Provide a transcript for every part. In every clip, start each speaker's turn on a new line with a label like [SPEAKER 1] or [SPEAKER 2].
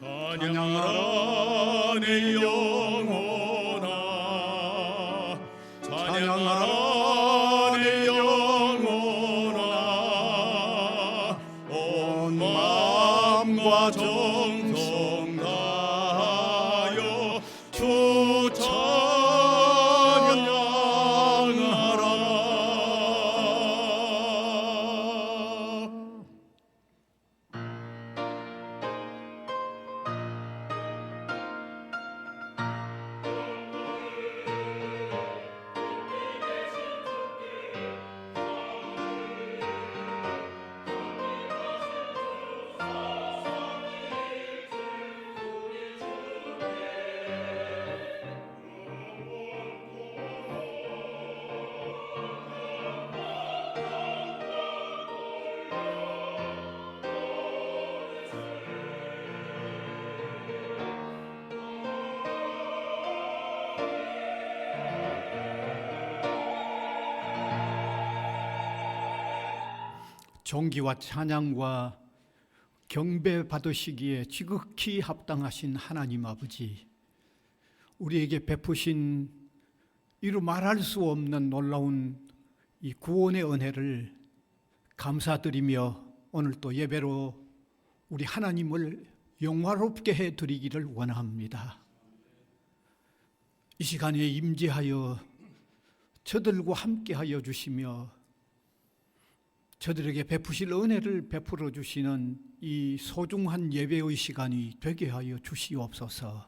[SPEAKER 1] 찬양하라 내 영혼아, 찬양하라 내 영혼아, 온 마음과 정성 다하여 주 찬양하라.
[SPEAKER 2] 존귀와 찬양과 경배 받으시기에 지극히 합당하신 하나님 아버지, 우리에게 베푸신 이루 말할 수 없는 놀라운 이 구원의 은혜를 감사드리며 오늘 또 예배로 우리 하나님을 영화롭게 해드리기를 원합니다. 이 시간에 임재하여 저들과 함께하여 주시며 저들에게 베푸실 은혜를 베풀어 주시는 이 소중한 예배의 시간이 되게 하여 주시옵소서.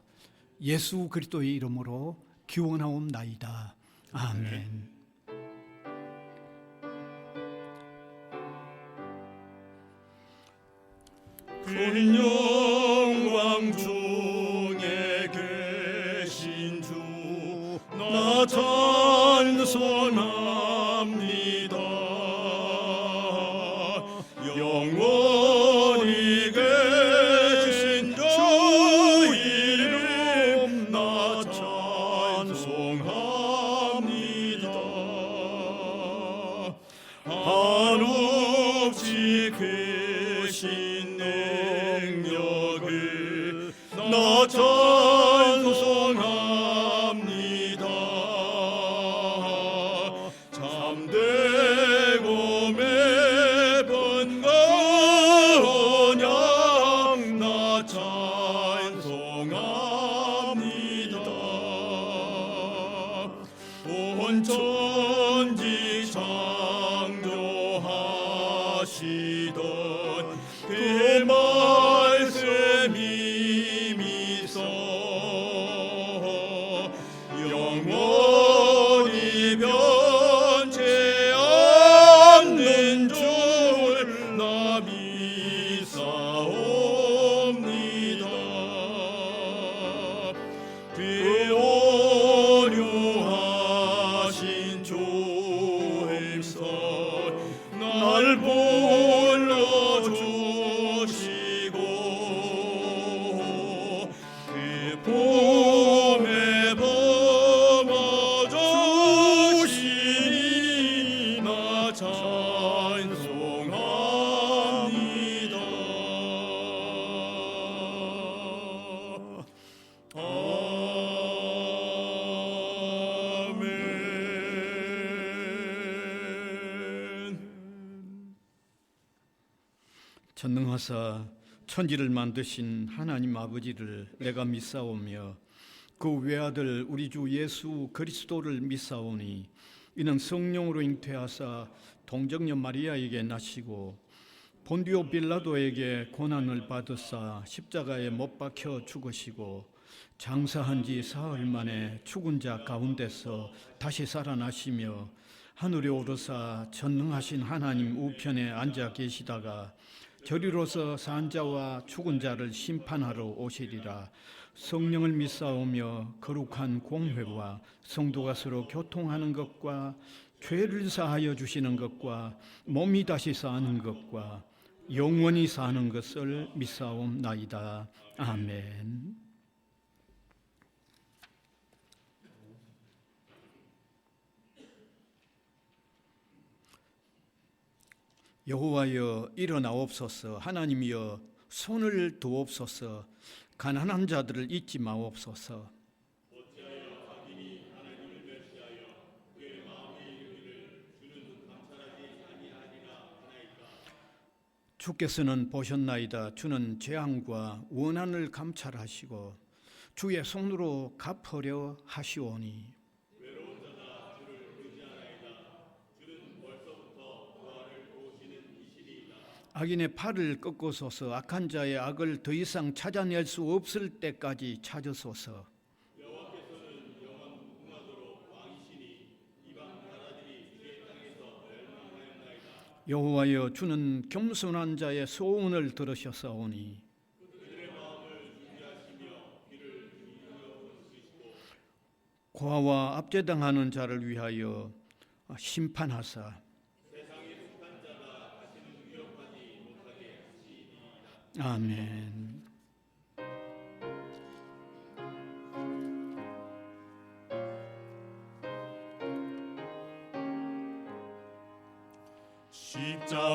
[SPEAKER 2] 예수 그리스도의 이름으로 기원하옵나이다. 아멘.
[SPEAKER 1] 큰 영광 중에 계신 주 나 찬송합니다. 영원히 계신 주 이름 나 찬송합니다. 한없이 크신 능력을 나 찬송합니다. 참되고 매번 언약 나 찬송합니다. 온 천지 창조하시던 그 말씀이 미소 영원히 변치 않는 줄 나 믿사옵니다. 그 온유하신 조일선 날 불러주시고 그 봄에 범어주시니 나 찬송합니다. 아멘.
[SPEAKER 2] 전능하사 천지를 만드신 하나님 아버지를 내가 믿사오며 그 외아들 우리 주 예수 그리스도를 믿사오니 이는 성령으로 잉태하사 동정녀 마리아에게 나시고 본디오 빌라도에게 고난을 받으사 십자가에 못 박혀 죽으시고 장사한 지 사흘 만에 죽은 자 가운데서 다시 살아나시며 하늘에 오르사 전능하신 하나님 우편에 앉아 계시다가 저리로서 산 자와 죽은 자를 심판하러 오시리라. 성령을 믿사오며 거룩한 공회와 성도가 서로 교통하는 것과 죄를 사하여 주시는 것과 몸이 다시 사는 것과 영원히 사는 것을 믿사옵나이다. 아멘. 여호와여 일어나옵소서. 하나님이여 손을 두옵소서. 가난한 자들을 잊지 마옵소서. 주께서는 보셨나이다. 주는 재앙과 원한을 감찰하시고 주의 손으로 갚으려 하시오니. 악인의 팔을 꺾으소서. 악한 자의 악을 더 이상 찾아낼 수 없을 때까지 찾으소서. 여호와여, 주는 겸손한 자의 소원을 들으셨사오니 고아와 압제당하는 자를 위하여 심판하사 아멘.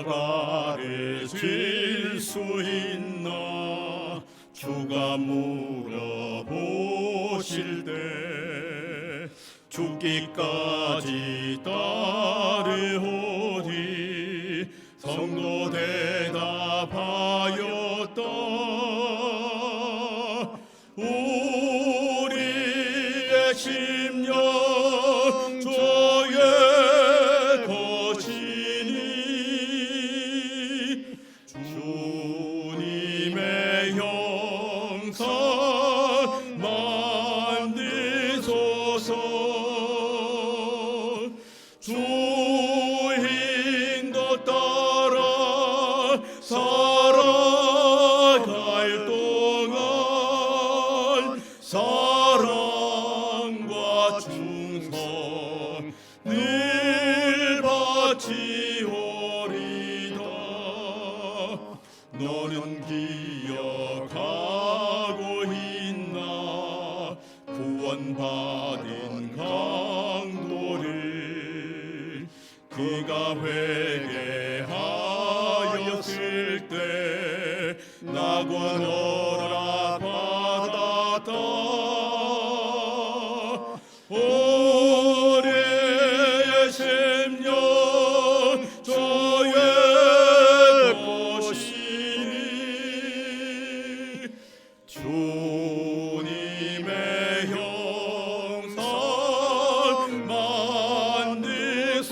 [SPEAKER 1] 십자가를 질 수 있나 주가 물어보실 때 죽기까지 따르오리 성도 대답하였다. 우리의 심령 주의 것이니 주님의 형상 만드소서. 주 인도 따라 살아갈 동안 사랑과 충성 늘 바치오리다. 너는 기억하고 있나 구원받은 강도를 그가 회개하였을 때 낙원허락 받았다. 올해의 심령 저의 것이니 주님의 형상 만드소서.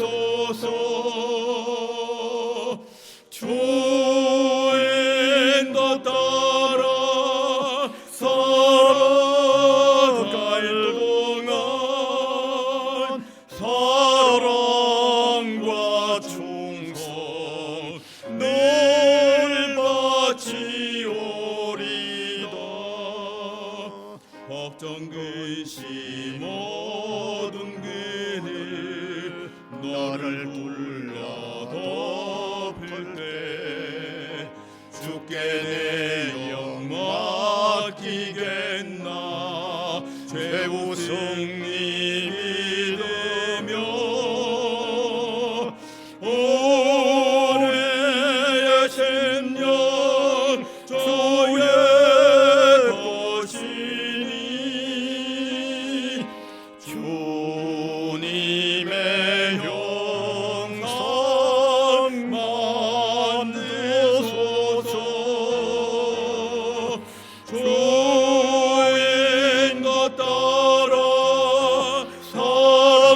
[SPEAKER 1] 주 인도 따라 살아갈 동안 사랑과 충성 늘 바치오리다. 걱정 근심 모든 그늘 너를 둘러 덮을 때 주께 내 영 맡기겠나. 최후 승리 믿으며 올해의 심령 주의 것이니 주님의 형상 만드소서. 주 인도 따라 살아갈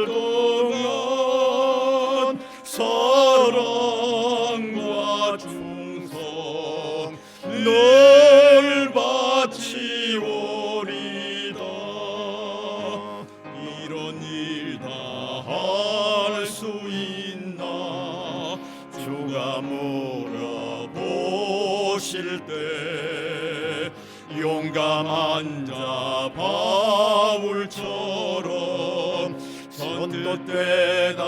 [SPEAKER 1] 동안 사랑과 충성 늘 바치오리다. 이런 일 다 할 수 있나 주가 물어보실 때 용감한 자 바울처럼 선뜻 대답하리라.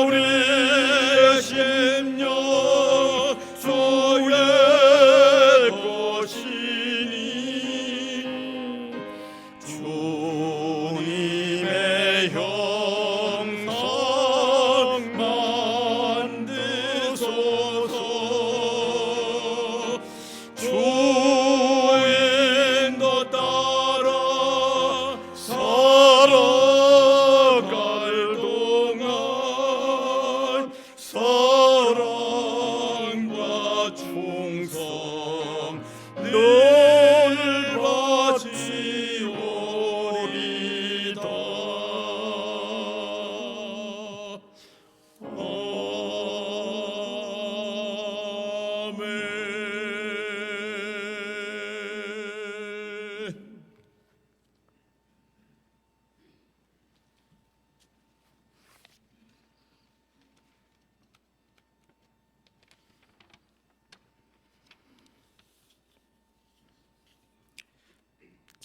[SPEAKER 1] 우리의 심령 주의 것이니 주님의 형상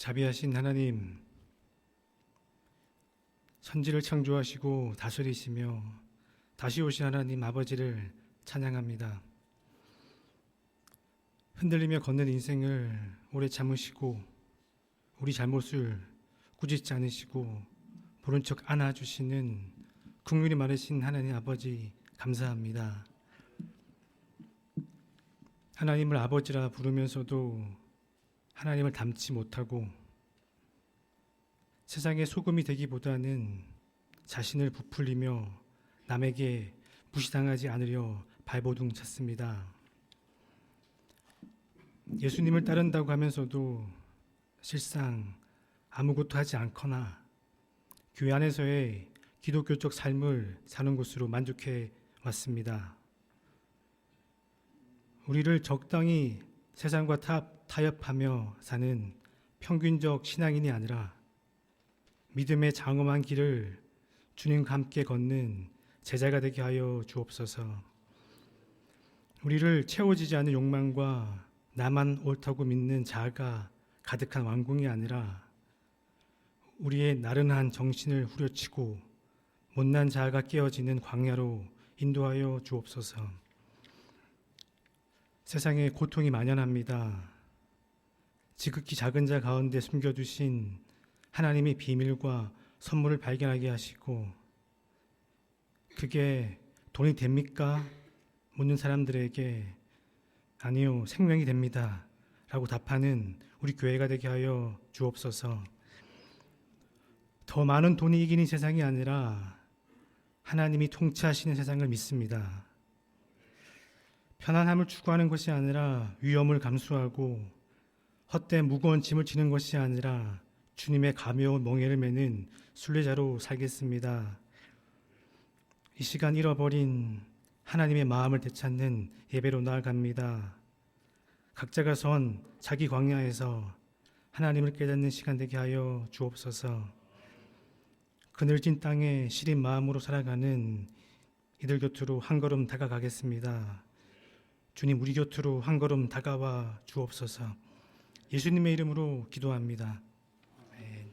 [SPEAKER 3] 자비하신 하나님, 천지를 창조하시고 다스리시며 다시 오신 하나님 아버지를 찬양합니다. 흔들리며 걷는 인생을 오래 참으시고 우리 잘못을 꾸짖지 않으시고 모른 척 안아주시는 국률이 많으신 하나님 아버지 감사합니다. 하나님을 아버지라 부르면서도 하나님을 닮지 못하고 세상의 소금이 되기보다는 자신을 부풀리며 남에게 무시당하지 않으려 발버둥 쳤습니다. 예수님을 따른다고 하면서도 실상 아무것도 하지 않거나 교회 안에서의 기독교적 삶을 사는 것으로 만족해 왔습니다. 우리를 적당히 세상과 타협하며 사는 평균적 신앙인이 아니라 믿음의 장엄한 길을 주님과 함께 걷는 제자가 되게 하여 주옵소서. 우리를 채워지지 않는 욕망과 나만 옳다고 믿는 자아가 가득한 왕궁이 아니라 우리의 나른한 정신을 후려치고 못난 자아가 깨어지는 광야로 인도하여 주옵소서. 세상에 고통이 만연합니다. 지극히 작은 자 가운데 숨겨두신 하나님의 비밀과 선물을 발견하게 하시고 그게 돈이 됩니까? 묻는 사람들에게 아니요, 생명이 됩니다 라고 답하는 우리 교회가 되게 하여 주옵소서. 더 많은 돈이 이기는 세상이 아니라 하나님이 통치하시는 세상을 믿습니다. 편안함을 추구하는 것이 아니라 위험을 감수하고 헛된 무거운 짐을 지는 것이 아니라 주님의 가벼운 멍에를 매는 순례자로 살겠습니다. 이 시간 잃어버린 하나님의 마음을 되찾는 예배로 나아갑니다. 각자가 선 자기 광야에서 하나님을 깨닫는 시간 되게 하여 주옵소서. 그늘진 땅에 시린 마음으로 살아가는 이들 곁으로 한 걸음 다가가겠습니다. 주님, 우리 곁으로 한 걸음 다가와 주옵소서. 예수님의 이름으로 기도합니다. 아멘.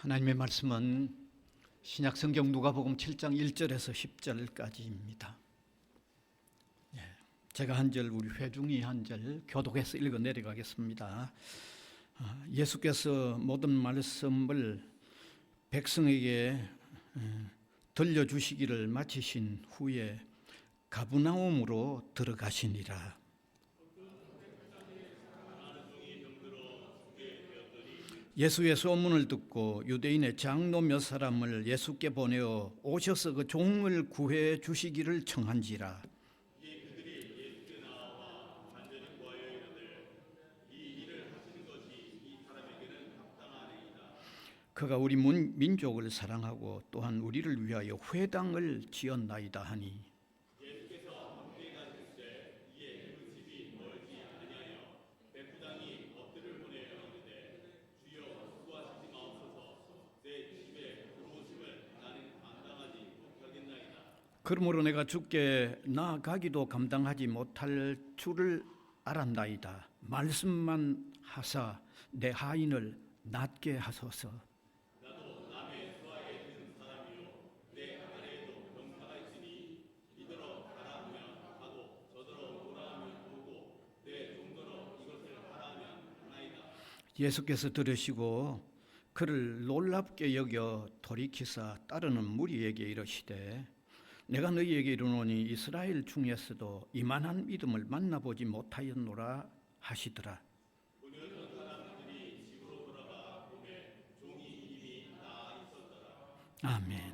[SPEAKER 2] 하나님의 말씀은 신약성경 누가복음 7장 1절에서 10절까지입니다. 제가 한 절, 우리 회중이 한 절 교독해서 읽어 내려가겠습니다. 예수께서 모든 말씀을 백성에게 들려주시기를 마치신 후에 가브나움으로 들어가시니라. 예수의 소문을 듣고 유대인의 장로 몇 사람을 예수께 보내어 오셔서 그 종을 구해 주시기를 청한지라. 그가 우리 민족을 사랑하고 또한 우리를 위하여 회당을 지었나이다 하니 그러므로 내가 주께 나아가기도 감당하지 못할 줄을 알았나이다. 말씀만 하사 내 하인을 낫게 하소서. 예수께서 들으시고 그를 놀랍게 여겨 돌이키사 따르는 무리에게 이르시되 내가 너희에게 이르노니 이스라엘 중에서도 이만한 믿음을 만나보지 못하였노라 하시더라. 아멘.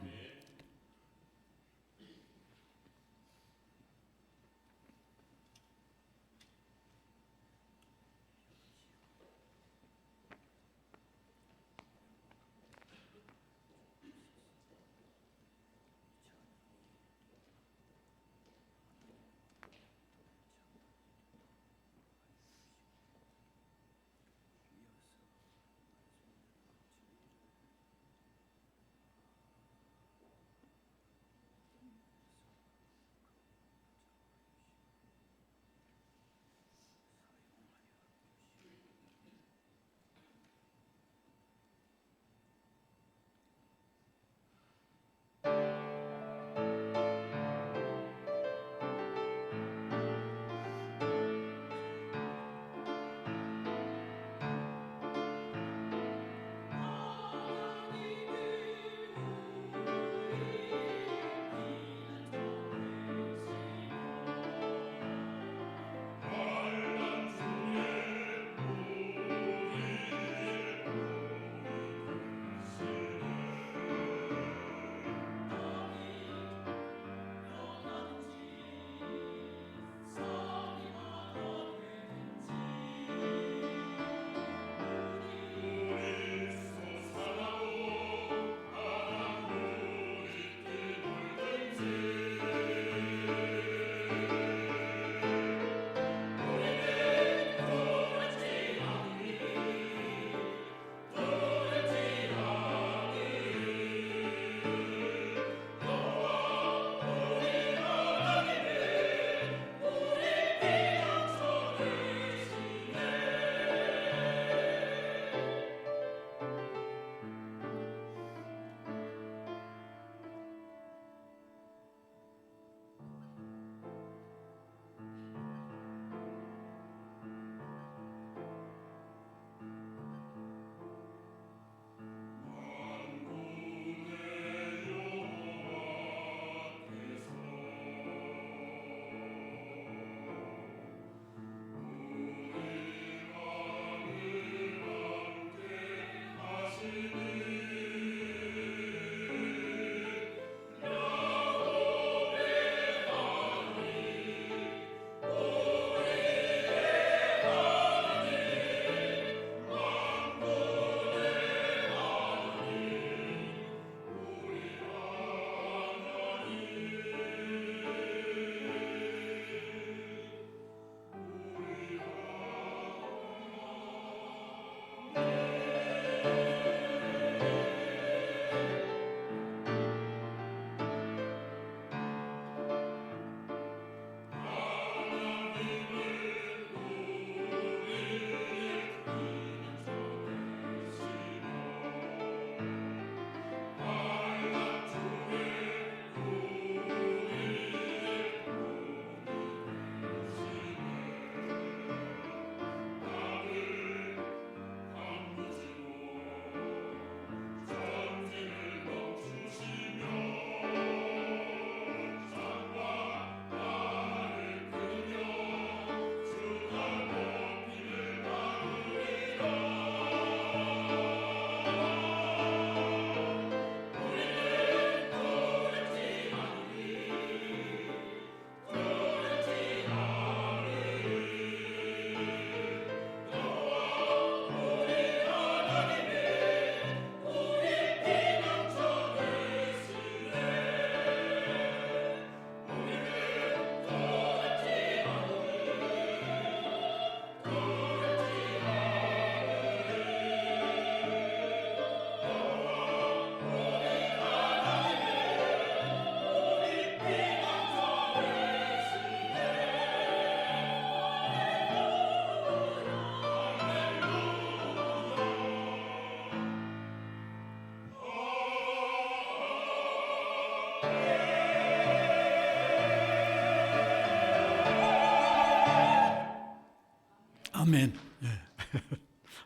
[SPEAKER 2] 아멘. 예.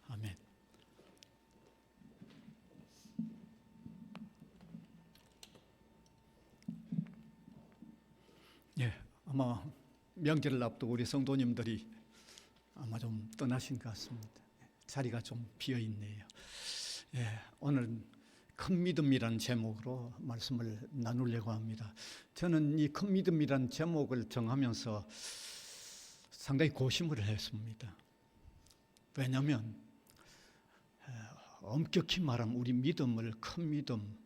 [SPEAKER 2] 아멘. 예, 아마 명절을 앞두고 우리 성도님들이 아마 좀 떠나신 것 같습니다. 자리가 좀 비어 있네요. 예, 오늘 큰 믿음이라는 제목으로 말씀을 나누려고 합니다. 저는 이 큰 믿음이라는 제목을 정하면서 상당히 고심을 했습니다. 왜냐하면 엄격히 말하면 우리 믿음을 큰 믿음,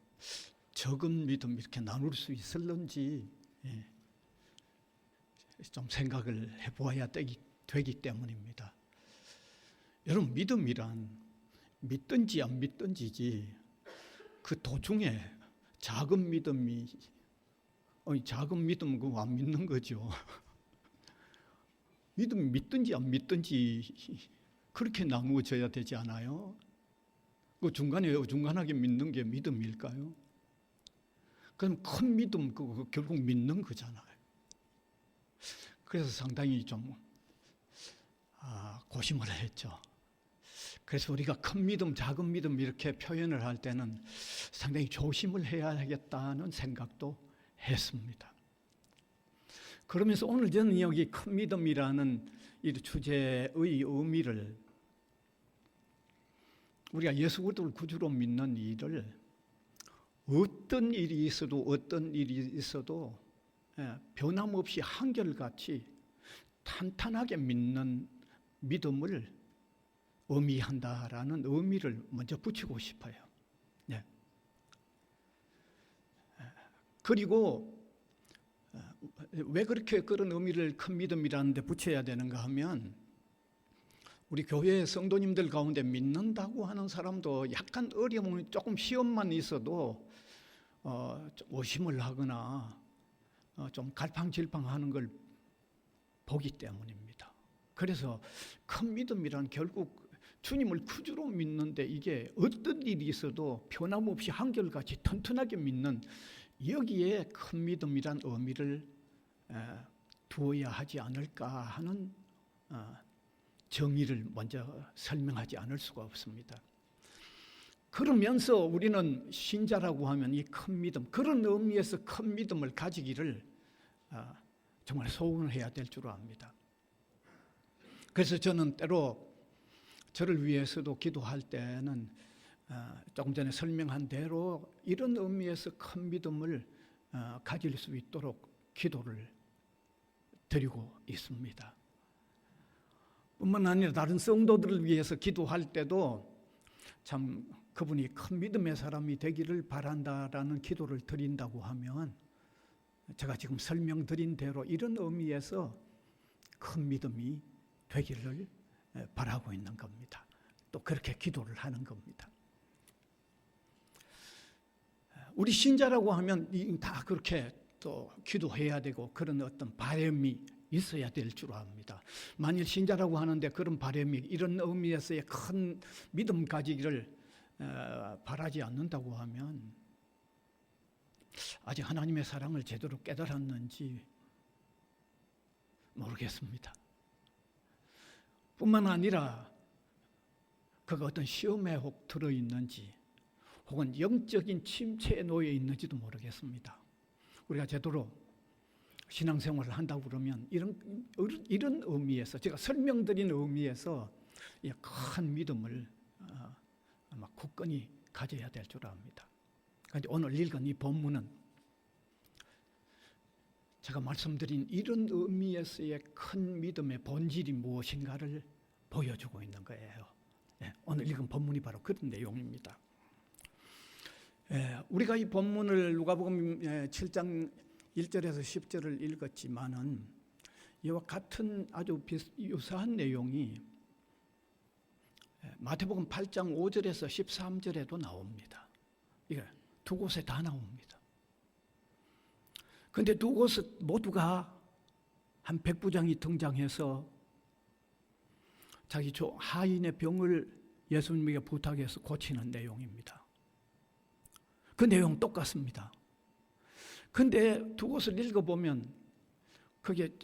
[SPEAKER 2] 적은 믿음 이렇게 나눌 수 있을런지 좀 생각을 해보아야 되기 때문입니다. 여러분, 믿음이란 믿든지 안 믿든지지 그 도중에 작은 믿음이 작은 믿음은 그거 안 믿는 거죠. 믿음 믿든지 안 믿든지 그렇게 나누어져야 되지 않아요? 그 중간에 어중간하게 믿는 게 믿음일까요? 그럼 큰 믿음 그거 결국 믿는 거잖아요. 그래서 상당히 좀 고심을 했죠. 그래서 우리가 큰 믿음, 작은 믿음 이렇게 표현을 할 때는 상당히 조심을 해야겠다는 생각도 했습니다. 그러면서 오늘 저는 여기 큰 믿음이라는 이 주제의 의미를 우리가 예수 그리스도를 구주로 믿는 일을 어떤 일이 있어도 변함없이 한결같이 탄탄하게 믿는 믿음을 의미한다라는 의미를 먼저 붙이고 싶어요. 네. 그리고 왜 그렇게 그런 의미를 큰 믿음이라는 데 붙여야 되는가 하면 우리 교회 성도님들 가운데 믿는다고 하는 사람도 약간 어려움은 조금 시험만 있어도 좀 의심을 하거나 좀 갈팡질팡하는 걸 보기 때문입니다. 그래서 큰 믿음이란 결국 주님을 구주로 믿는데 이게 어떤 일이 있어도 변함없이 한결같이 튼튼하게 믿는 여기에 큰 믿음이란 의미를 두어야 하지 않을까 하는 정의를 먼저 설명하지 않을 수가 없습니다. 그러면서 우리는 신자라고 하면 이 큰 믿음, 그런 의미에서 큰 믿음을 가지기를 정말 소원을 해야 될 줄 압니다. 그래서 저는 때로 저를 위해서도 기도할 때는 조금 전에 설명한 대로 이런 의미에서 큰 믿음을 가질 수 있도록 기도를 드리고 있습니다. 뿐만 아니라 다른 성도들을 위해서 기도할 때도 참 그분이 큰 믿음의 사람이 되기를 바란다라는 기도를 드린다고 하면 제가 지금 설명드린 대로 이런 의미에서 큰 믿음이 되기를 바라고 있는 겁니다. 또 그렇게 기도를 하는 겁니다. 우리 신자라고 하면 다 그렇게 또 기도해야 되고 그런 어떤 바람이 있어야 될 줄 압니다. 만일 신자라고 하는데 그런 바람이 이런 의미에서의 큰 믿음 가지기를 바라지 않는다고 하면 아직 하나님의 사랑을 제대로 깨달았는지 모르겠습니다. 뿐만 아니라 그가 어떤 시험에 혹 들어있는지 혹은 영적인 침체에 놓여 있는지도 모르겠습니다. 우리가 제대로 신앙생활을 한다고 그러면 이런 의미에서 제가 설명드린 의미에서 큰 믿음을 아마 굳건히 가져야 될 줄 압니다. 그런데 오늘 읽은 이 본문은 제가 말씀드린 이런 의미에서의 큰 믿음의 본질이 무엇인가를 보여주고 있는 거예요. 오늘 읽은 본문이 바로 그런 내용입니다. 우리가 이 본문을 누가복음 7장 1절에서 10절을 읽었지만은 이와 같은 아주 유사한 내용이 마태복음 8장 5절에서 13절에도 나옵니다. 이게 두 곳에 다 나옵니다. 그런데 두 곳 모두가 한 백부장이 등장해서 자기 하인의 병을 예수님에게 부탁해서 고치는 내용입니다. 그 내용 똑같습니다. 그런데 두 곳을 읽어보면 그게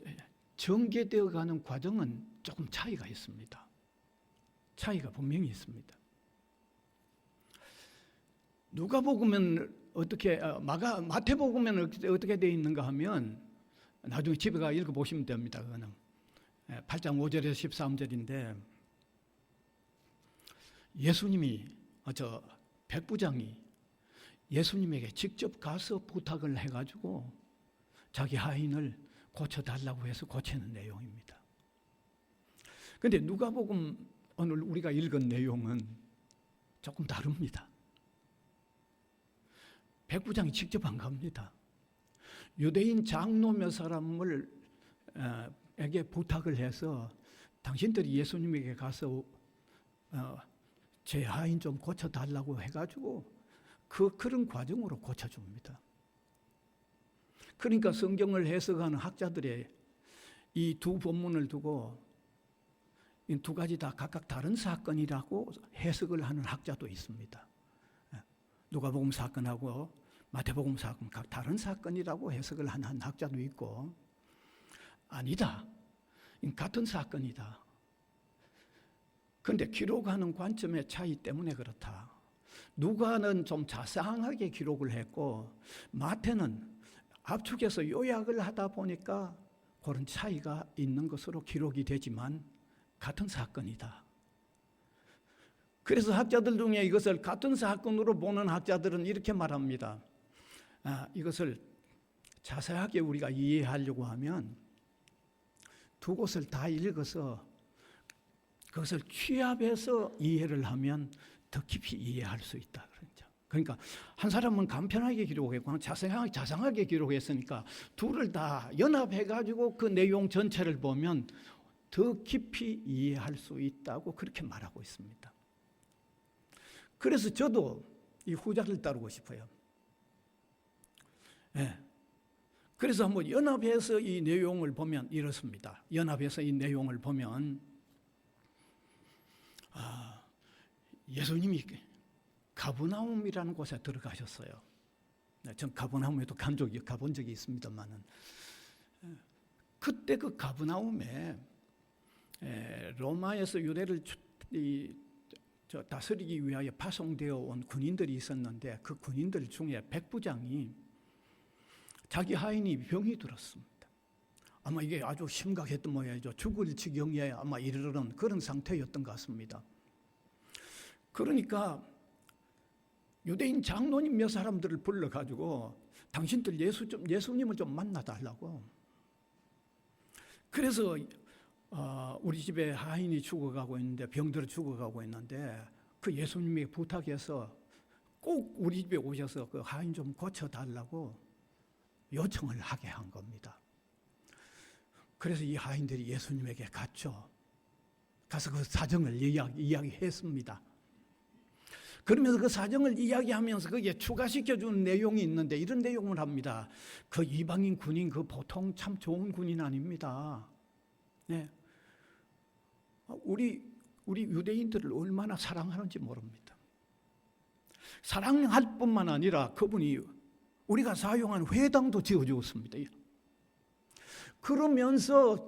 [SPEAKER 2] 전개되어 가는 과정은 조금 차이가 있습니다. 차이가 분명히 있습니다. 누가복음은 어떻게 마태복음은 어떻게 되어 있는가 하면 나중에 집에 가 읽어보시면 됩니다. 그거는 8장 5절에서 13절인데 예수님이 백부장이 예수님에게 직접 가서 부탁을 해가지고 자기 하인을 고쳐달라고 해서 고치는 내용입니다. 그런데 누가복음 오늘 우리가 읽은 내용은 조금 다릅니다. 백부장이 직접 안 갑니다. 유대인 장로 몇 사람을 에게 부탁을 해서 당신들이 예수님에게 가서 제 하인 좀 고쳐달라고 해가지고 그런 과정으로 고쳐줍니다. 그러니까 성경을 해석하는 학자들의 이 두 본문을 두고 이 두 가지 다 각각 다른 사건이라고 해석을 하는 학자도 있습니다. 누가복음 사건하고 마태복음 사건 각 다른 사건이라고 해석을 하는 학자도 있고, 아니다, 같은 사건이다. 그런데 기록하는 관점의 차이 때문에 그렇다. 누가는 좀 자세하게 기록을 했고 마태는 압축해서 요약을 하다 보니까 그런 차이가 있는 것으로 기록이 되지만 같은 사건이다. 그래서 학자들 중에 이것을 같은 사건으로 보는 학자들은 이렇게 말합니다. 이것을 자세하게 우리가 이해하려고 하면 두 곳을 다 읽어서 그것을 취합해서 이해를 하면 더 깊이 이해할 수 있다. 그러니까 한 사람은 간편하게 기록했고 자상하게 기록했으니까 둘을 다 연합해가지고 그 내용 전체를 보면 더 깊이 이해할 수 있다고 그렇게 말하고 있습니다. 그래서 저도 이 후자를 따르고 싶어요. 네. 그래서 한번 연합해서 이 내용을 보면 이렇습니다. 연합해서 이 내용을 보면 예수님이 가버나움이라는 곳에 들어가셨어요. 전 가버나움에도 가본 적이 있습니다만은 그때 그 가버나움에 로마에서 유대를 다스리기 위하여 파송되어 온 군인들이 있었는데 그 군인들 중에 백부장이 자기 하인이 병이 들었습니다. 아마 이게 아주 심각했던 모양이죠. 죽을 지경에 아마 이르는 그런 상태였던 것 같습니다. 그러니까 유대인 장로님 몇 사람들을 불러가지고 당신들 예수님을 좀 만나달라고. 그래서 우리 집에 하인이 죽어가고 있는데 병들어 죽어가고 있는데 그 예수님에게 부탁해서 꼭 우리 집에 오셔서 그 하인 좀 고쳐달라고 요청을 하게 한 겁니다. 그래서 이 하인들이 예수님에게 갔죠. 가서 그 사정을 이야기했습니다. 그러면서 그 사정을 이야기하면서 거기에 추가시켜주는 내용이 있는데 이런 내용을 합니다. 그 이방인 군인 그 보통 참 좋은 군인 아닙니다. 네. 우리 유대인들을 얼마나 사랑하는지 모릅니다. 사랑할 뿐만 아니라 그분이 우리가 사용한 회당도 지어주었습니다. 그러면서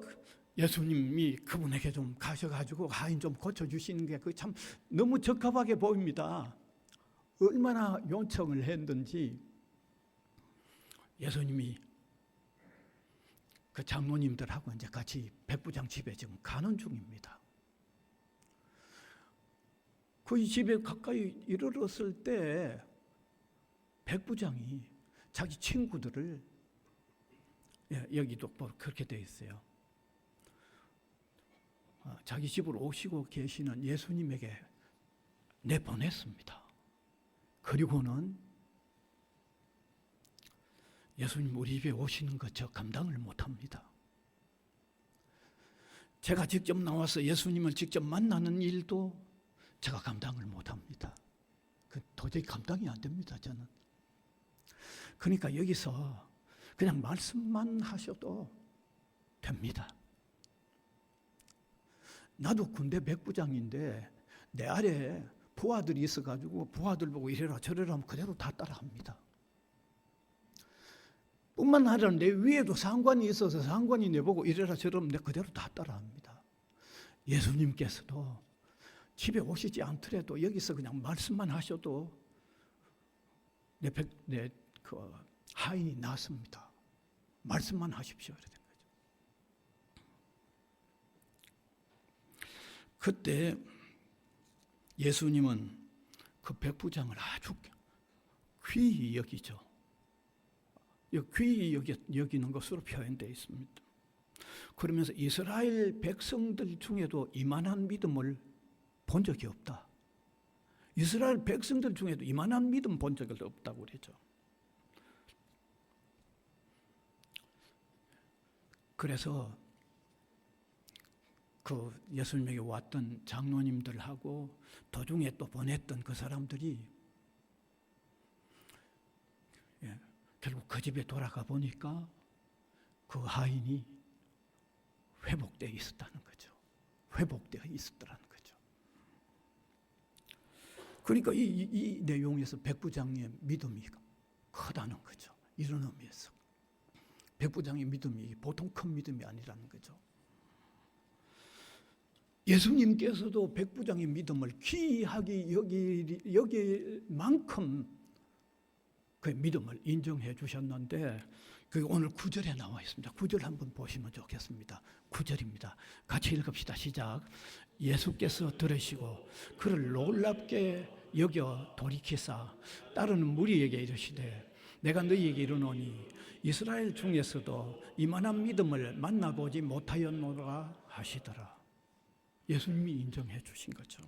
[SPEAKER 2] 예수님이 그분에게 좀 가셔가지고 하인 좀 고쳐주시는 게 참 너무 적합하게 보입니다. 얼마나 요청을 했는지 예수님이 그 장로님들하고 이제 같이 백부장 집에 지금 가는 중입니다. 그 집에 가까이 이르렀을 때 백부장이 자기 친구들을 여기도 그렇게 되어 있어요. 자기 집으로 오시고 계시는 예수님에게 내보냈습니다. 그리고는 예수님 우리 집에 오시는 것 저 감당을 못합니다. 제가 직접 나와서 예수님을 직접 만나는 일도 제가 감당을 못합니다. 도저히 감당이 안 됩니다. 저는. 그러니까 여기서 그냥 말씀만 하셔도 됩니다. 나도 군대 백부장인데 내 아래에 부하들이 있어가지고 부하들 보고 이래라 저래라 하면 그대로 다 따라합니다. 뿐만 아니라 내 위에도 상관이 있어서 상관이 내보고 이래라 저래라 내 그대로 다 따라합니다. 예수님께서도 집에 오시지 않더라도 여기서 그냥 말씀만 하셔도 내 하인이 낫습니다. 말씀만 하십시오. 이렇게 된 거죠. 그때 예수님은 그 백부장을 아주 귀히 여기죠. 귀히 여기는 것으로 표현되어 있습니다. 그러면서 이스라엘 백성들 중에도 이만한 믿음을 본 적이 없다. 이스라엘 백성들 중에도 이만한 믿음 본 적이 없다고 그러죠. 그래서 그 예수님에게 왔던 장로님들하고 도중에 또 보냈던 그 사람들이 결국 그 집에 돌아가 보니까 그 하인이 회복되어 있었다는 거죠. 회복되어 있었다는 거죠. 그러니까 이 내용에서 백부장의 믿음이 크다는 거죠. 이런 의미에서 백부장의 믿음이 보통 큰 믿음이 아니라는 거죠. 예수님께서도 백부장의 믿음을 귀하게 여기만큼 그 믿음을 인정해 주셨는데 그게 오늘 9절에 나와 있습니다. 9절 한번 보시면 좋겠습니다. 9절입니다. 같이 읽읍시다. 시작. 예수께서 들으시고 그를 놀랍게 여겨 돌이키사 따르는 무리에게 이르시되 내가 너희에게 이르노니 이스라엘 중에서도 이만한 믿음을 만나보지 못하였노라 하시더라. 예수님이 인정해 주신 거죠.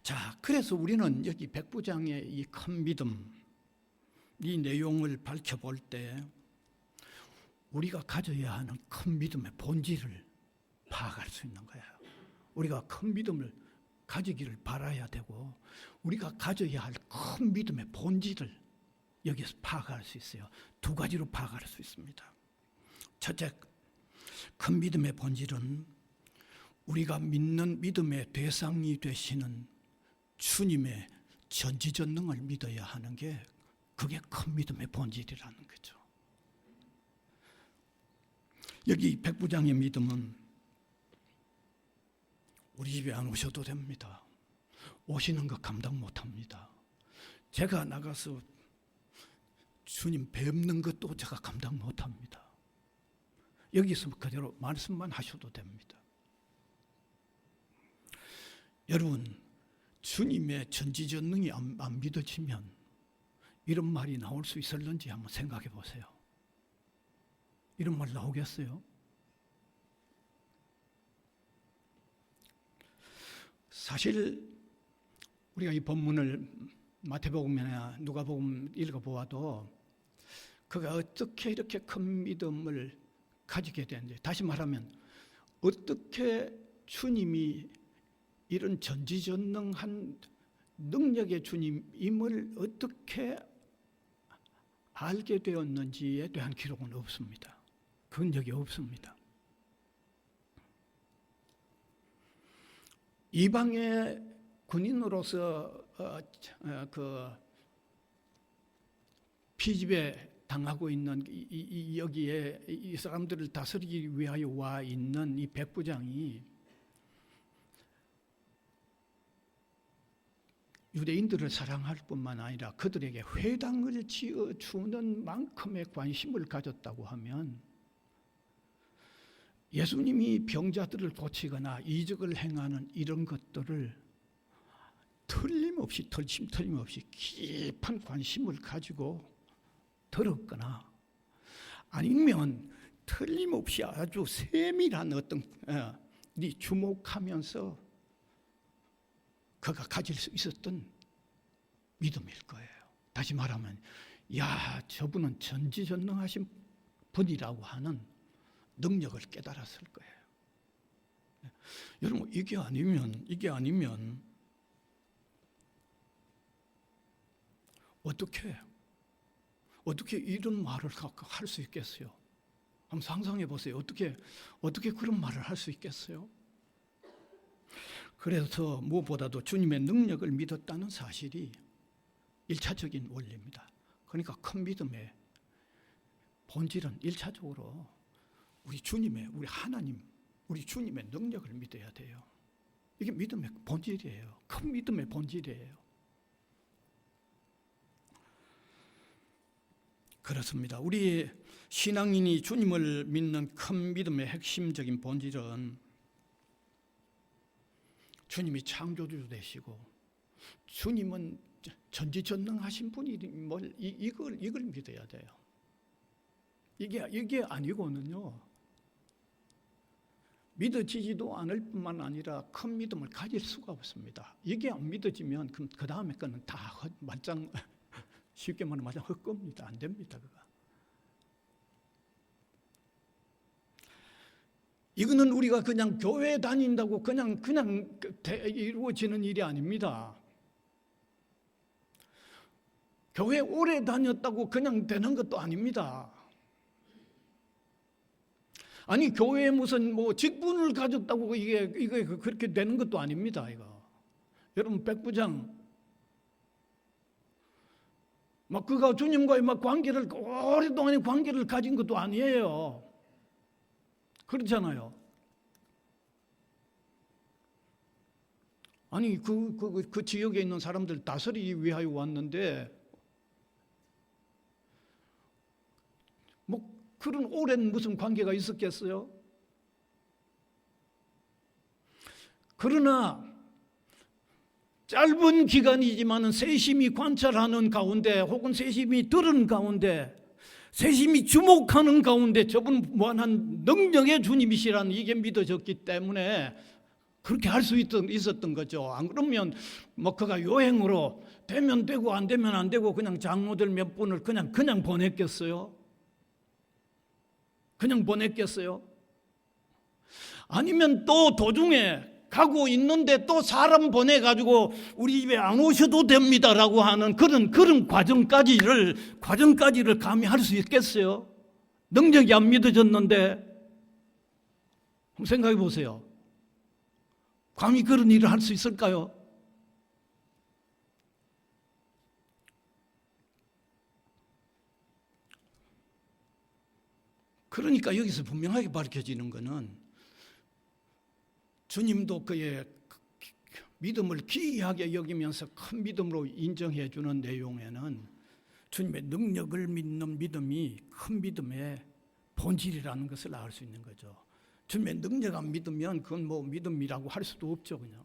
[SPEAKER 2] 자, 그래서 우리는 여기 백부장의 이 큰 믿음, 이 내용을 밝혀볼 때 우리가 가져야 하는 큰 믿음의 본질을 파악할 수 있는 거예요. 우리가 큰 믿음을 가지기를 바라야 되고 우리가 가져야 할 큰 믿음의 본질을 여기서 파악할 수 있어요. 두 가지로 파악할 수 있습니다. 첫째, 큰 믿음의 본질은 우리가 믿는 믿음의 대상이 되시는 주님의 전지전능을 믿어야 하는 게 그게 큰 믿음의 본질이라는 거죠. 여기 백부장의 믿음은 우리 집에 안 오셔도 됩니다. 오시는 거 감당 못합니다. 제가 나가서 주님 뵙는 것도 제가 감당 못합니다. 여기서 그대로 말씀만 하셔도 됩니다. 여러분, 주님의 전지전능이 안 믿어지면 이런 말이 나올 수 있을는지 한번 생각해 보세요. 이런 말 나오겠어요? 사실 우리가 이 본문을 마태복음이나 누가복음 읽어보아도 그가 어떻게 이렇게 큰 믿음을 가지게 되는지, 다시 말하면 어떻게 주님이 이런 전지전능한 능력의 주님임을 어떻게 알게 되었는지에 대한 기록은 없습니다. 그건 여기 없습니다. 이방의 군인으로서 그 피집에 당하고 있는 여기에 이 사람들을 다스리기 위하여 와 있는 이 백부장이 유대인들을 사랑할 뿐만 아니라 그들에게 회당을 지어 주는 만큼의 관심을 가졌다고 하면 예수님이 병자들을 고치거나 이적을 행하는 이런 것들을 틀림없이 깊은 관심을 가지고 들었거나 아니면 틀림없이 아주 세밀한 어떤 주목하면서 그가 가질 수 있었던 믿음일 거예요. 다시 말하면 저분은 전지전능하신 분이라고 하는 능력을 깨달았을 거예요. 여러분, 이게 아니면 어떻게 이런 말을 할 수 있겠어요? 한번 상상해 보세요. 어떻게 그런 말을 할 수 있겠어요? 그래서 무엇보다도 주님의 능력을 믿었다는 사실이 1차적인 원리입니다. 그러니까 큰 믿음의 본질은 1차적으로 우리 하나님, 우리 주님의 능력을 믿어야 돼요. 이게 믿음의 본질이에요. 큰 믿음의 본질이에요. 그렇습니다. 우리 신앙인이 주님을 믿는 큰 믿음의 핵심적인 본질은 주님이 창조주 되시고 주님은 전지전능하신 분이 뭘 이걸 믿어야 돼요. 이게 아니고는요, 믿어지지도 않을 뿐만 아니라 큰 믿음을 가질 수가 없습니다. 이게 안 믿어지면 그 다음에 거는 다 말짱, 쉽게 말하면 말짱 헛겁니다. 안 됩니다. 그거. 이거는 우리가 그냥 교회 다닌다고 그냥 이루어지는 일이 아닙니다. 교회 오래 다녔다고 그냥 되는 것도 아닙니다. 아니, 교회에 무슨 뭐 직분을 가졌다고 이게 그렇게 되는 것도 아닙니다. 이거. 여러분, 백부장 막 그가 주님과의 막 관계를 오랫동안의 관계를 가진 것도 아니에요. 그렇잖아요. 아니, 그 지역에 있는 사람들 다스리기 위하여 왔는데, 뭐 그런 오랜 무슨 관계가 있었겠어요? 그러나 짧은 기간이지만은 세심히 관찰하는 가운데, 혹은 세심히 들은 가운데, 세심히 주목하는 가운데 저분 무한한 능력의 주님이시라는 이게 믿어졌기 때문에 그렇게 할 수 있었던 거죠. 안 그러면 뭐 그가 요행으로 되면 되고 안 되면 안 되고 그냥 장로들 몇 분을 그냥 보냈겠어요? 그냥 보냈겠어요? 아니면 또 도중에 가고 있는데 또 사람 보내가지고 우리 집에 안 오셔도 됩니다라고 하는 그런 과정까지를 감히 할 수 있겠어요? 능력이 안 믿어졌는데. 한번 생각해 보세요. 감히 그런 일을 할 수 있을까요? 그러니까 여기서 분명하게 밝혀지는 것은 주님도 그의 믿음을 기이하게 여기면서 큰 믿음으로 인정해 주는 내용에는 주님의 능력을 믿는 믿음이 큰 믿음의 본질이라는 것을 알 수 있는 거죠. 주님의 능력 안 믿으면 그건 뭐 믿음이라고 할 수도 없죠. 그냥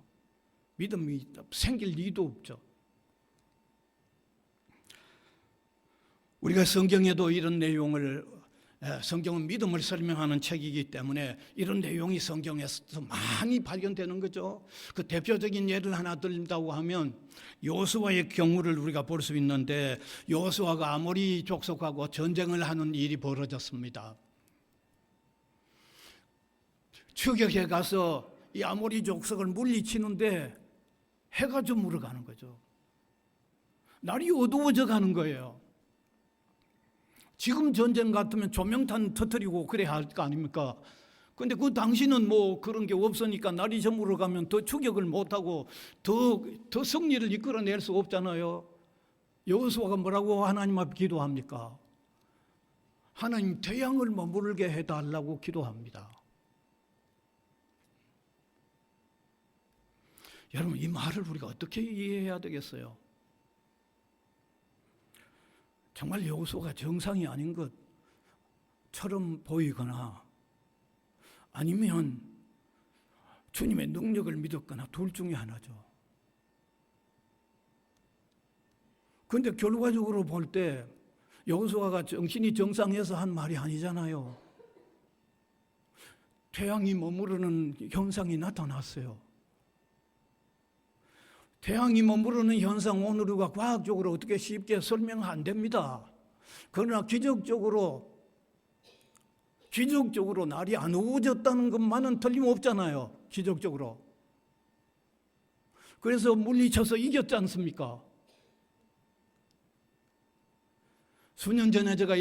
[SPEAKER 2] 믿음이 생길 리도 없죠. 우리가 성경에도 이런 내용을, 성경은 믿음을 설명하는 책이기 때문에 이런 내용이 성경에서 많이 발견되는 거죠. 그 대표적인 예를 하나 들린다고 하면 여호수아의 경우를 우리가 볼 수 있는데, 여호수아가 아모리 족속하고 전쟁을 하는 일이 벌어졌습니다. 추격해 가서 이 아모리 족속을 물리치는데 해가 저물어 가는 거죠. 날이 어두워져 가는 거예요. 지금 전쟁 같으면 조명탄 터뜨리고 그래야 할 거 아닙니까? 근데 그 당시는 뭐 그런 게 없으니까 날이 저물어 가면 더 추격을 못하고 더 승리를 이끌어낼 수 없잖아요. 여호수아가 뭐라고 하나님 앞에 기도합니까? 하나님, 태양을 머무르게 해달라고 기도합니다. 여러분, 이 말을 우리가 어떻게 이해해야 되겠어요? 정말 여호수아가 정상이 아닌 것처럼 보이거나 아니면 주님의 능력을 믿었거나 둘 중에 하나죠. 그런데 결과적으로 볼 때 여호수아가 정신이 정상해서 한 말이 아니잖아요. 태양이 머무르는 현상이 나타났어요. 태양이 머무르는 현상, 오늘 우리가 과학적으로 어떻게 쉽게 설명 안 됩니다. 그러나 기적적으로 날이 안 어두워졌다는 것만은 틀림없잖아요. 기적적으로. 그래서 물리쳐서 이겼지 않습니까? 수년 전에 제가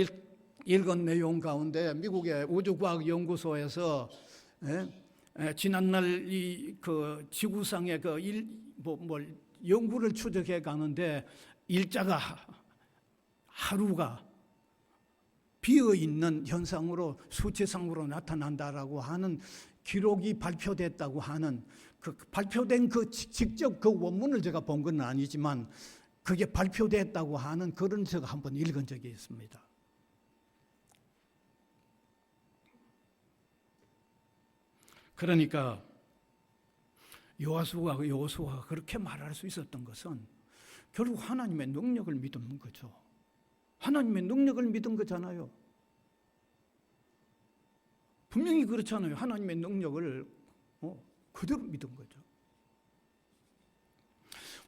[SPEAKER 2] 읽은 내용 가운데 미국의 우주과학연구소에서 지난날 그 지구상의 연구를 추적해 가는데 일자가 하루가 비어 있는 현상으로 수치상으로 나타난다라고 하는 기록이 발표됐다고 하는 그 발표된 직접 그 원문을 제가 본 건 아니지만 그게 발표됐다고 하는 그런 제가 한번 읽은 적이 있습니다. 그러니까 여호수아가 그렇게 말할 수 있었던 것은 결국 하나님의 능력을 믿는 거죠. 하나님의 능력을 믿은 거잖아요. 분명히 그렇잖아요. 하나님의 능력을 그대로 믿은 거죠.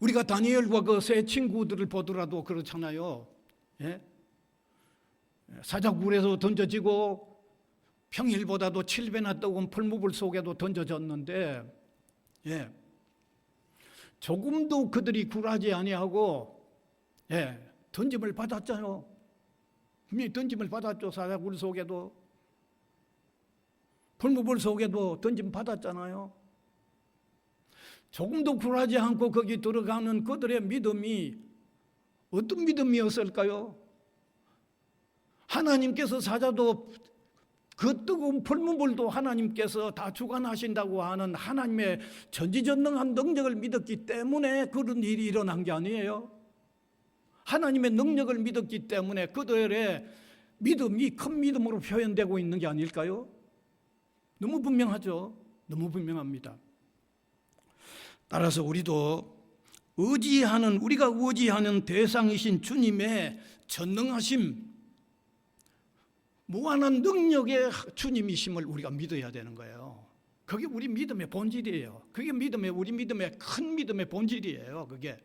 [SPEAKER 2] 우리가 다니엘과 그 세 친구들을 보더라도 그렇잖아요. 예? 사자굴에서 던져지고 평일보다도 7배나 뜨거운 풀무불 속에도 던져졌는데, 예, 조금도 그들이 굴하지 아니하고, 예, 던짐을 받았잖아요. 분명히 던짐을 받았죠. 사자굴 속에도 풀무불 속에도 던짐 받았잖아요. 조금도 굴하지 않고 거기 들어가는 그들의 믿음이 어떤 믿음이었을까요? 하나님께서 사자도 그 뜨거운 풀무불도 하나님께서 다 주관하신다고 하는 하나님의 전지전능한 능력을 믿었기 때문에 그런 일이 일어난 게 아니에요. 하나님의 능력을 믿었기 때문에 그들의 믿음이 큰 믿음으로 표현되고 있는 게 아닐까요? 너무 분명하죠. 너무 분명합니다. 따라서 우리도 우리가 의지하는 대상이신 주님의 전능하심, 무한한 능력의 주님이심을 우리가 믿어야 되는 거예요. 그게 우리 믿음의 본질이에요. 그게 우리 믿음의 큰 믿음의 본질이에요. 그게.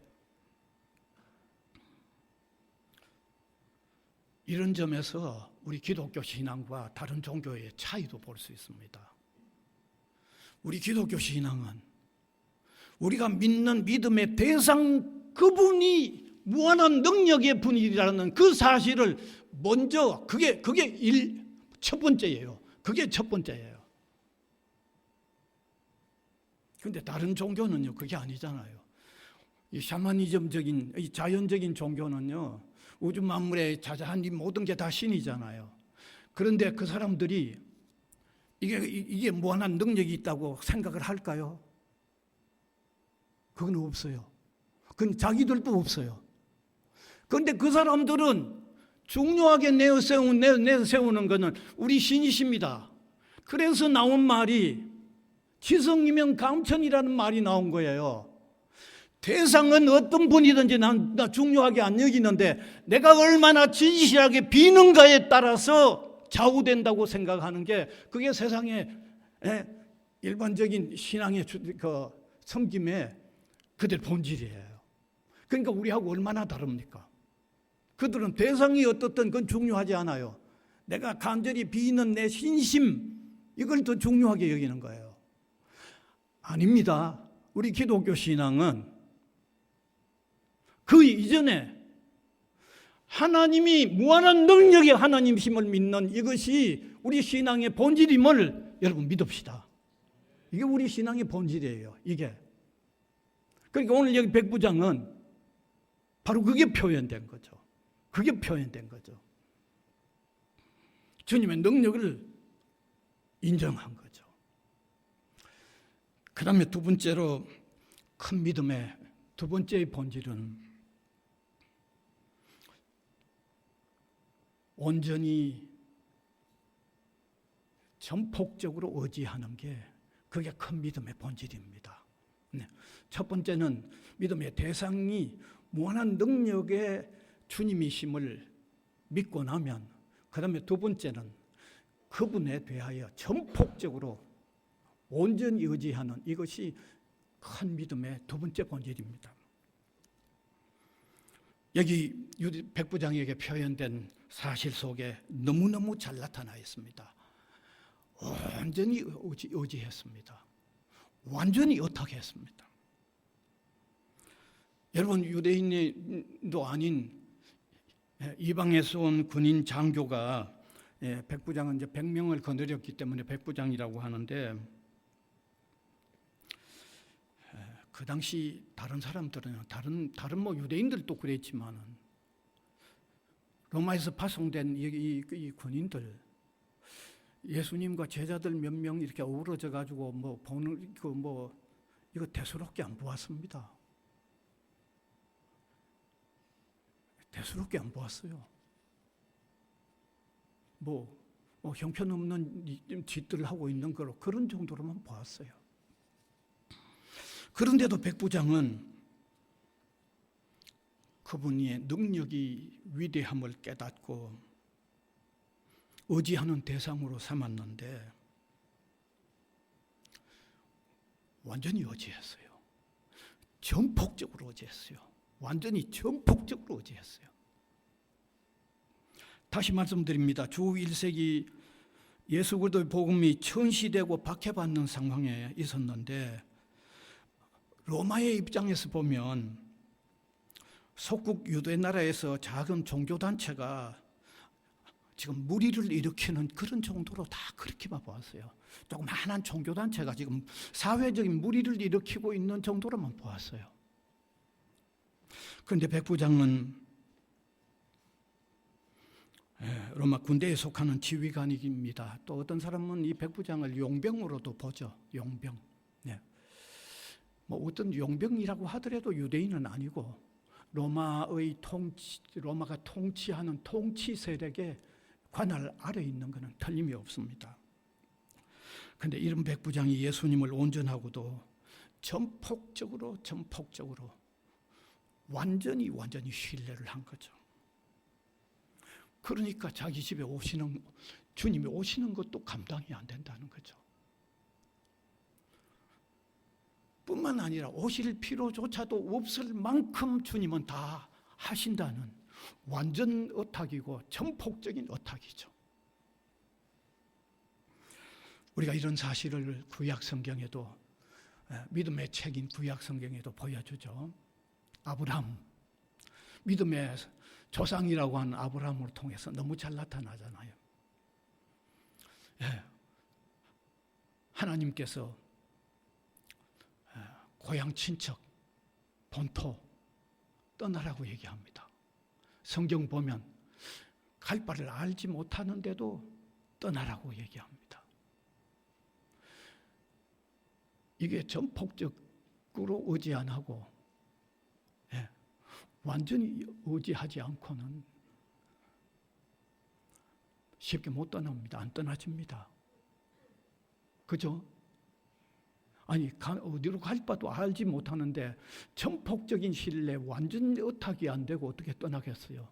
[SPEAKER 2] 이런 점에서 우리 기독교 신앙과 다른 종교의 차이도 볼 수 있습니다. 우리 기독교 신앙은 우리가 믿는 믿음의 대상 그분이 무한한 능력의 분이라는 그 사실을 먼저 그게 첫 번째예요. 그게 첫 번째예요. 그런데 다른 종교는요, 그게 아니잖아요. 이 샤머니즘적인, 이 자연적인 종교는요, 우주 만물에 자자한 이 모든 게 다 신이잖아요. 그런데 그 사람들이 이게 무한한 능력이 있다고 생각을 할까요? 그건 없어요. 그건 자기들도 없어요. 그런데 그 사람들은 중요하게 내세우는 것은 우리 신이십니다. 그래서 나온 말이 지성이면 감천이라는 말이 나온 거예요. 대상은 어떤 분이든지 나 중요하게 안 여기는데 내가 얼마나 진실하게 비는가에 따라서 좌우된다고 생각하는 게 그게 세상의 일반적인 신앙의 섬김의 그들 본질이에요. 그러니까 우리하고 얼마나 다릅니까? 그들은 대상이 어떻든 그건 중요하지 않아요. 내가 간절히 비는 내 신심, 이걸 더 중요하게 여기는 거예요. 아닙니다. 우리 기독교 신앙은 그 이전에 하나님이 무한한 능력의 하나님심을 믿는 이것이 우리 신앙의 본질임을 여러분 믿읍시다. 이게 우리 신앙의 본질이에요. 이게. 그러니까 오늘 여기 백부장은 바로 그게 표현된 거죠. 그게 표현된 거죠. 주님의 능력을 인정한 거죠. 그 다음에 두 번째로 큰 믿음의 두 번째의 본질은 온전히 전폭적으로 의지하는 게 그게 큰 믿음의 본질입니다. 첫 번째는 믿음의 대상이 무한한 능력의 주님이심을 믿고 나면 그 다음에 두 번째는 그분에 대하여 전폭적으로 온전히 의지하는 이것이 큰 믿음의 두 번째 본질입니다. 여기 백부장에게 표현된 사실 속에 너무너무 잘 나타나 있습니다. 완전히 의지했습니다. 완전히 의탁했습니다. 여러분, 유대인도 아닌 이방에서 온 군인 장교가 백부장은 이제 100명을 거느렸기 때문에 백부장이라고 하는데 그 당시 다른 사람들은 다른 뭐 유대인들도 그랬지만은 로마에서 파송된 이 군인들 예수님과 제자들 몇 명 이렇게 어우러져 가지고 뭐 보는 이거 대수롭게 안 보았습니다. 대수롭게 안 보았어요. 형편없는 짓들을 하고 있는 거로 그런 정도로만 보았어요. 그런데도 백부장은 그분의 능력이 위대함을 깨닫고 의지하는 대상으로 삼았는데 완전히 의지했어요. 전폭적으로 의지했어요. 완전히 전폭적으로 의지했어요. 다시 말씀드립니다. 주 1세기 예수 그리스도의 복음이 천시되고 박해받는 상황에 있었는데 로마의 입장에서 보면 속국 유대 나라에서 작은 종교단체가 지금 무리를 일으키는 그런 정도로 다 그렇게만 보았어요. 조그마한 종교단체가 지금 사회적인 무리를 일으키고 있는 정도로만 보았어요. 그런데 백부장은 로마 군대에 속하는 지휘관입니다. 또 어떤 사람은 이 백부장을 용병으로도 보죠. 용병. 네. 뭐 어떤 용병이라고 하더라도 유대인은 아니고 로마가 통치하는 통치 세력의 관할 아래에 있는 것은 틀림이 없습니다. 그런데 이런 백부장이 예수님을 온전하고도 전폭적으로 완전히 신뢰를 한 거죠. 그러니까 자기 집에 주님이 오시는 것도 감당이 안 된다는 거죠. 뿐만 아니라 오실 필요조차도 없을 만큼 주님은 다 하신다는 완전 의탁이고 전폭적인 의탁이죠. 우리가 이런 사실을 구약 성경에도 믿음의 책인 구약 성경에도 보여주죠. 아브라함, 믿음의 조상이라고 하는 아브라함을 통해서 너무 잘 나타나잖아요. 하나님께서 고향 친척, 본토 떠나라고 얘기합니다. 성경 보면 갈 바를 알지 못하는데도 떠나라고 얘기합니다. 이게 전폭적으로 의지 안 하고 완전히 의지하지 않고는 쉽게 못 떠납니다. 안 떠나집니다. 그죠? 아니 어디로 갈 바도 알지 못하는데 전폭적인 신뢰 완전 의탁이 안 되고 어떻게 떠나겠어요?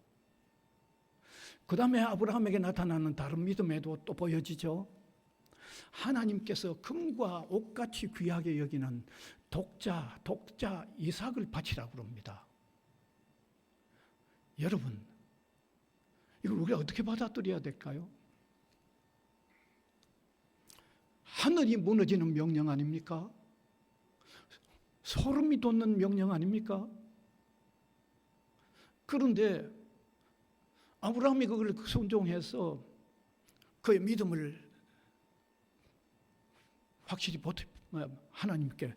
[SPEAKER 2] 그 다음에 아브라함에게 나타나는 다른 믿음에도 또 보여지죠. 하나님께서 금과 옥같이 귀하게 여기는 독자 이삭을 바치라고 그럽니다. 여러분, 이걸 우리가 어떻게 받아들여야 될까요? 하늘이 무너지는 명령 아닙니까? 소름이 돋는 명령 아닙니까? 그런데 아브라함이 그걸 순종해서 그의 믿음을 확실히 하나님께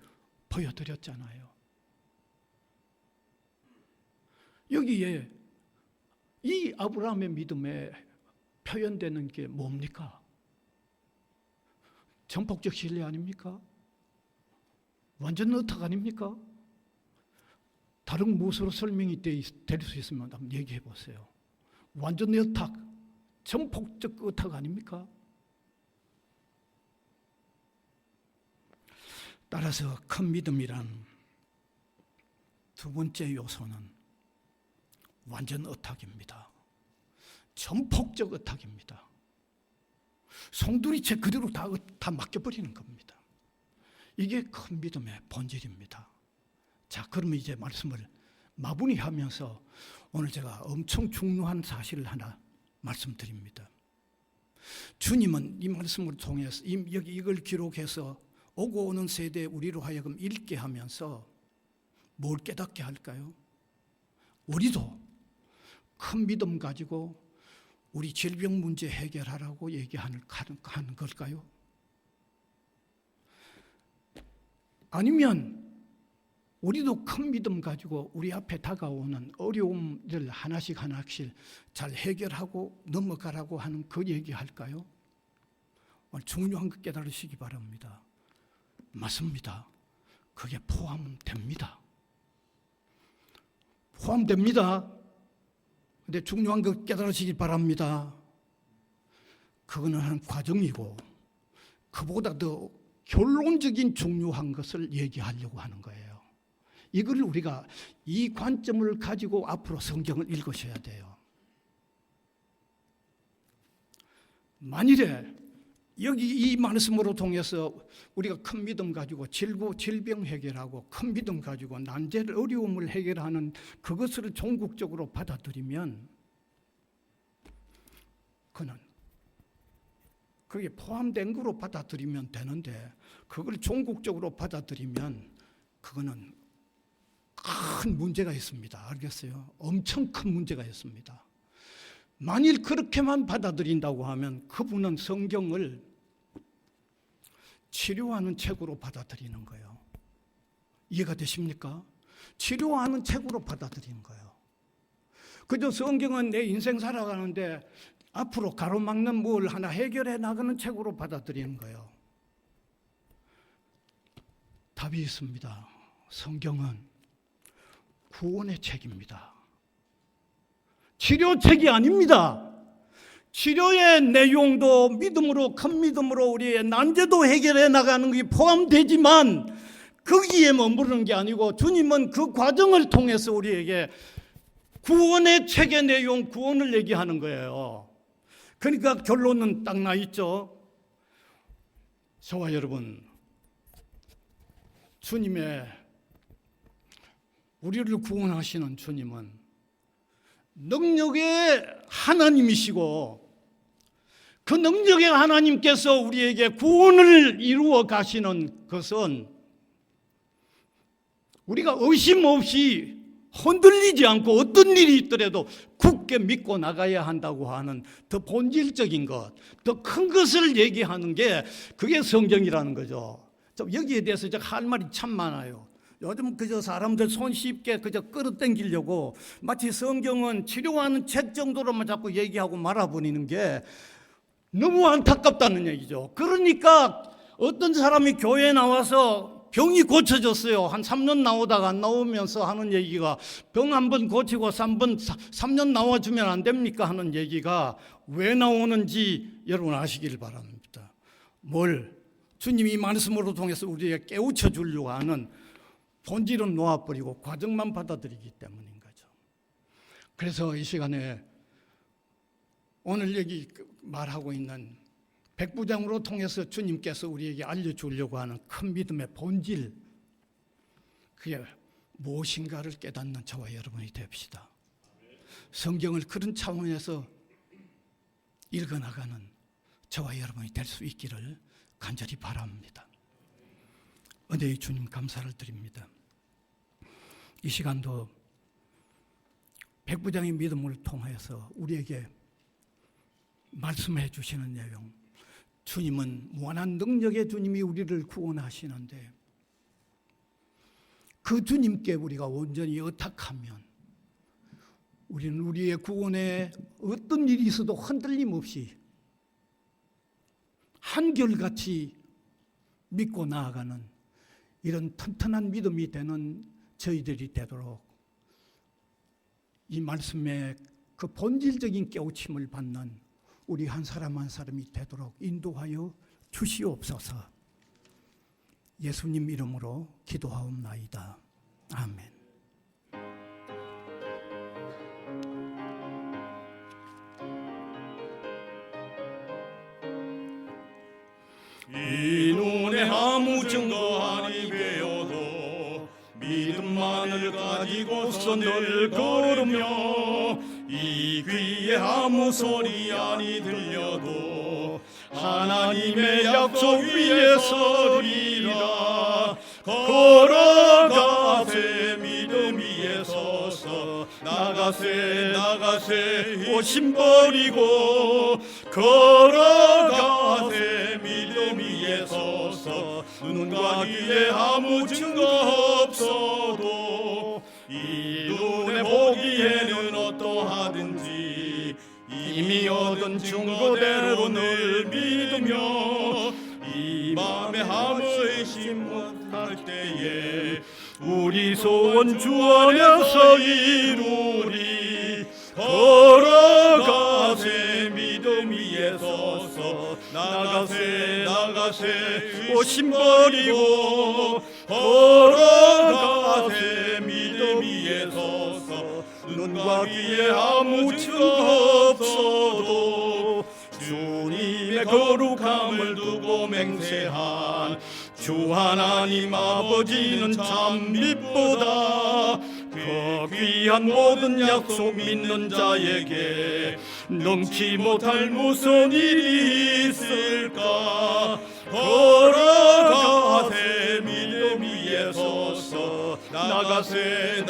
[SPEAKER 2] 보여드렸잖아요. 여기에 이 아브라함의 믿음에 표현되는 게 뭡니까? 전폭적 신뢰 아닙니까? 완전 의탁 아닙니까? 다른 무엇으로 설명이 될 수 있으면 한번 얘기해 보세요. 완전 의탁, 전폭적 의탁 아닙니까? 따라서 큰 믿음이란 두 번째 요소는 완전 의탁입니다. 전폭적 의탁입니다. 송두리째 그대로 다 맡겨버리는 겁니다. 이게 큰 믿음의 본질입니다. 자, 그러면 이제 말씀을 마무리하면서 오늘 제가 엄청 중요한 사실을 하나 말씀드립니다. 주님은 이 말씀을 통해서 여기 이걸 기록해서 오고 오는 세대에 우리로 하여금 읽게 하면서 뭘 깨닫게 할까요? 우리도 큰 믿음 가지고 우리 질병 문제 해결하라고 얘기하는 걸까요? 아니면 우리도 큰 믿음 가지고 우리 앞에 다가오는 어려움들 하나씩 잘 해결하고 넘어가라고 하는 그 얘기할까요? 오늘 중요한 거 깨달으시기 바랍니다. 맞습니다. 그게 포함됩니다. 포함됩니다. 근데 중요한 거 깨달으시기 바랍니다. 그거는 한 과정이고 그보다 더 결론적인 중요한 것을 얘기하려고 하는 거예요. 이걸 우리가 이 관점을 가지고 앞으로 성경을 읽으셔야 돼요. 만일에 여기 이 말씀으로 통해서 우리가 큰 믿음 가지고 질병 해결하고 큰 믿음 가지고 난제를 어려움을 해결하는 그것을 종국적으로 받아들이면 그는 그게 포함된 거로 받아들이면 되는데 그걸 종국적으로 받아들이면 그거는 큰 문제가 있습니다. 알겠어요? 엄청 큰 문제가 있습니다. 만일 그렇게만 받아들인다고 하면 그분은 성경을 치료하는 책으로 받아들이는 거예요. 이해가 되십니까? 치료하는 책으로 받아들이는 거예요. 그저 성경은 내 인생 살아가는데 앞으로 가로막는 뭘 하나 해결해 나가는 책으로 받아들이는 거예요. 답이 있습니다. 성경은 구원의 책입니다. 치료책이 아닙니다. 치료의 내용도 믿음으로, 큰 믿음으로 우리의 난제도 해결해 나가는 것이 포함되지만 거기에 머무르는 게 아니고 주님은 그 과정을 통해서 우리에게 구원의 책의 내용, 구원을 얘기하는 거예요. 그러니까 결론은 딱 나 있죠. 저와 여러분, 주님의 우리를 구원하시는 주님은 능력의 하나님이시고 그 능력의 하나님께서 우리에게 구원을 이루어 가시는 것은 우리가 의심 없이 흔들리지 않고 어떤 일이 있더라도 굳게 믿고 나가야 한다고 하는 더 본질적인 것, 더 큰 것을 얘기하는 게 그게 성경이라는 거죠. 여기에 대해서 할 말이 참 많아요. 요즘 그저 사람들 손쉽게 그저 끌어당기려고 마치 성경은 치료하는 책 정도로만 자꾸 얘기하고 말아버리는 게 너무 안타깝다는 얘기죠. 그러니까 어떤 사람이 교회에 나와서 병이 고쳐졌어요. 한 3년 나오다가 안 나오면서 하는 얘기가 병 한 번 고치고 3년 나와주면 안 됩니까? 하는 얘기가 왜 나오는지 여러분 아시길 바랍니다. 주님이 말씀으로 통해서 우리에게 깨우쳐 주려고 하는 본질은 놓아버리고 과정만 받아들이기 때문인 거죠. 그래서 이 시간에 오늘 여기 말하고 있는 백부장으로 통해서 주님께서 우리에게 알려주려고 하는 큰 믿음의 본질, 그게 무엇인가를 깨닫는 저와 여러분이 됩시다. 성경을 그런 차원에서 읽어나가는 저와 여러분이 될 수 있기를 간절히 바랍니다. 은혜의 주님 감사를 드립니다. 이 시간도 백부장의 믿음을 통해서 우리에게 말씀해 주시는 내용, 주님은 무한한 능력의 주님이 우리를 구원하시는데 그 주님께 우리가 온전히 의탁하면 우리는 우리의 구원에 어떤 일이 있어도 흔들림 없이 한결같이 믿고 나아가는 이런 튼튼한 믿음이 되는 저희들이 되도록 이 말씀의 그 본질적인 깨우침을 받는 우리 한 사람 한 사람이 되도록 인도하여 주시옵소서. 예수님 이름으로 기도하옵나이다. 아멘.
[SPEAKER 1] 이 눈에 아무 증거 아니 배워도 믿음만을 가지고서 늘 걸으며 이 귀에 아무 소리 아니 들려도 하나님의 약속 위에 서리라. 걸어가세 믿음 위에 서서 나가세 오심 버리고 걸어가세 믿음 위에 서서 눈과 귀에 아무 증거 없어도 이 눈에 보기에는 어떠하든지 이미 얻은 증거대로 늘 믿으며 이 맘에 아무 의심 못할 때에 우리 소원 주 안에서 이루리. 걸어가세 믿음 위에 서서 나가세 오심 버리고 걸어가 나가세 믿음 위에 서서 눈과 귀에 아무 증거 없어도 주님의 거룩함을 두고 맹세한 주 하나님 아버지는 참 미쁘다. 그 귀한 모든 약속 믿는 자에게 넘지 못할 무슨 일이 있을까. 걸어가세 믿음 위에 서서 나가세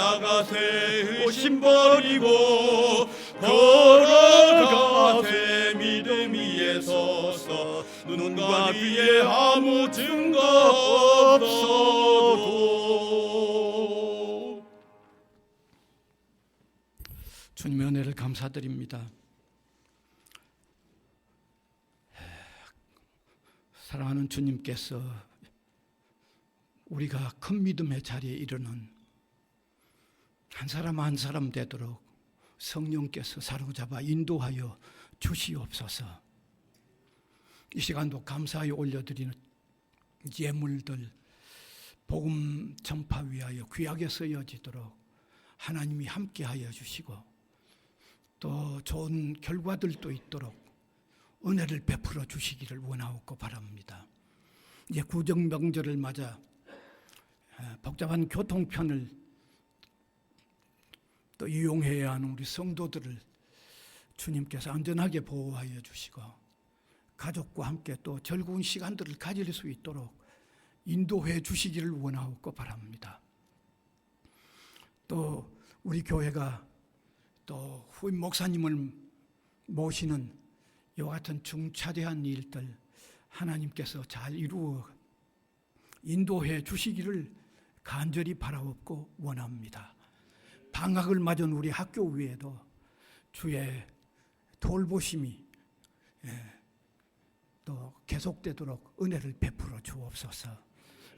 [SPEAKER 1] 의심 버리고 걸어가세 믿음 위에 서서 눈과 귀에 아무 증거 없어도.
[SPEAKER 2] 주님의 은혜를 감사드립니다. 사랑하는 주님께서 우리가 큰 믿음의 자리에 이르는 한 사람 한 사람 되도록 성령께서 사로잡아 인도하여 주시옵소서. 이 시간도 감사하여 올려드리는 예물들 복음 전파 위하여 귀하게 쓰여지도록 하나님이 함께하여 주시고 또 좋은 결과들도 있도록 은혜를 베풀어 주시기를 원하옵고 바랍니다. 이제 구정 명절을 맞아 복잡한 교통편을 또 이용해야 하는 우리 성도들을 주님께서 안전하게 보호하여 주시고 가족과 함께 또 즐거운 시간들을 가질 수 있도록 인도해 주시기를 원하옵고 바랍니다. 또 우리 교회가 또 후임 목사님을 모시는 이와 같은 중차대한 일들 하나님께서 잘 이루어 인도해 주시기를 간절히 바라옵고 원합니다. 방학을 맞은 우리 학교 위에도 주의 돌보심이 또 계속되도록 은혜를 베풀어 주옵소서.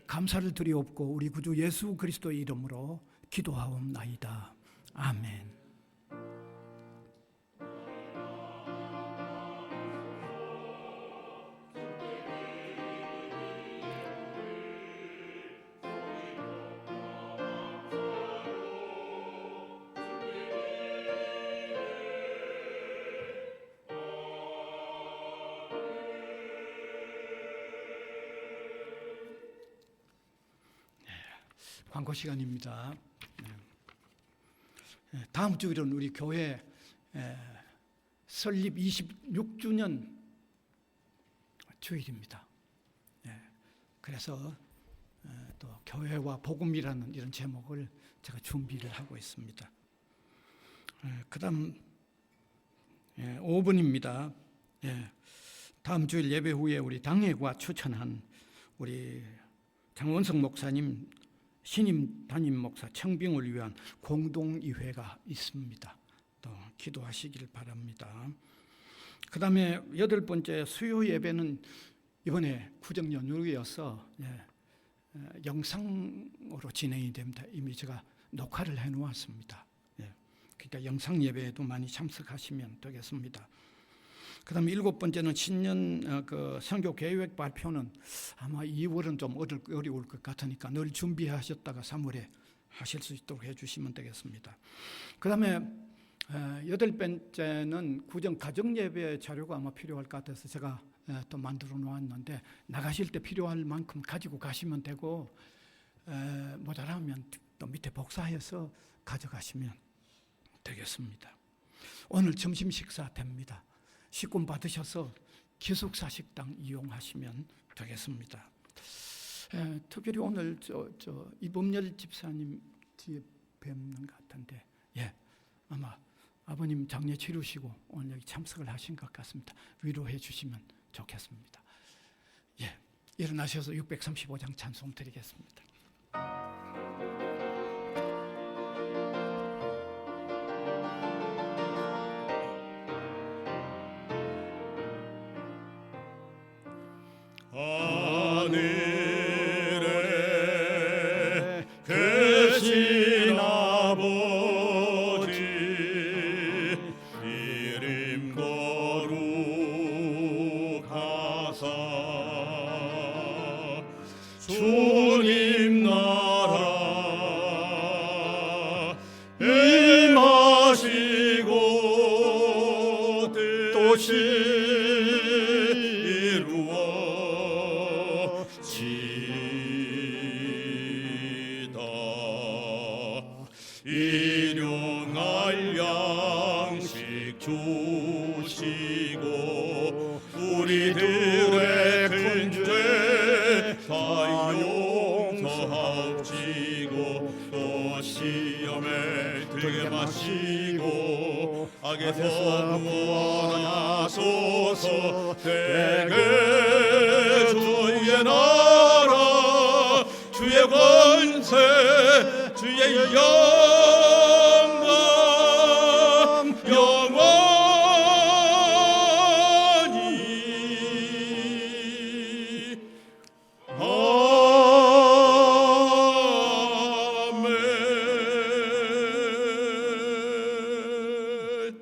[SPEAKER 2] 감사를 드리옵고 우리 구주 예수 그리스도의 이름으로 기도하옵나이다. 아멘. 광고 시간입니다. 다음 주일은 우리 교회 설립 26주년 주일입니다. 그래서 또 교회와 복음이라는 이런 제목을 제가 준비를 하고 있습니다. 그 다음 5분입니다. 다음 주일 예배 후에 우리 당회가 추천한 우리 장원석 목사님 신임 담임 목사 청빙을 위한 공동의회가 있습니다. 또 기도하시길 바랍니다. 그 다음에 8번째 수요 예배는 이번에 구정 연휴여서 영상으로 진행이 됩니다. 이미 제가 녹화를 해놓았습니다. 그러니까 영상 예배에도 많이 참석하시면 되겠습니다. 그 다음에 7번째는 신년 그 선교 계획 발표는 아마 2월은 좀 어려울 것 같으니까 늘 준비하셨다가 3월에 하실 수 있도록 해주시면 되겠습니다. 그 다음에 8번째는 구정 가정예배 자료가 아마 필요할 것 같아서 제가 또 만들어 놓았는데 나가실 때 필요할 만큼 가지고 가시면 되고 모자라면 또 밑에 복사해서 가져가시면 되겠습니다. 오늘 점심 식사 됩니다. 식권 받으셔서 기숙사 식당 이용하시면 되겠습니다. 특별히 오늘 이범열 집사님 뒤에 뵙는 것 같은데 아마 아버님 장례 치르시고 오늘 여기 참석을 하신 것 같습니다. 위로해 주시면 좋겠습니다. 일어나셔서 635장 찬송 드리겠습니다.
[SPEAKER 1] 하늘에 계신 아버지 이름 거룩하사 주님 나라 것이 이루어지다. 일용할 양식 주시고 우리들의 큰 죄 다 용서하옵시고 또 시험에 들게 마시고 악에서 구원하소서. 대개 주의 나라 주의 권세 주의 영광 영원히 아멘.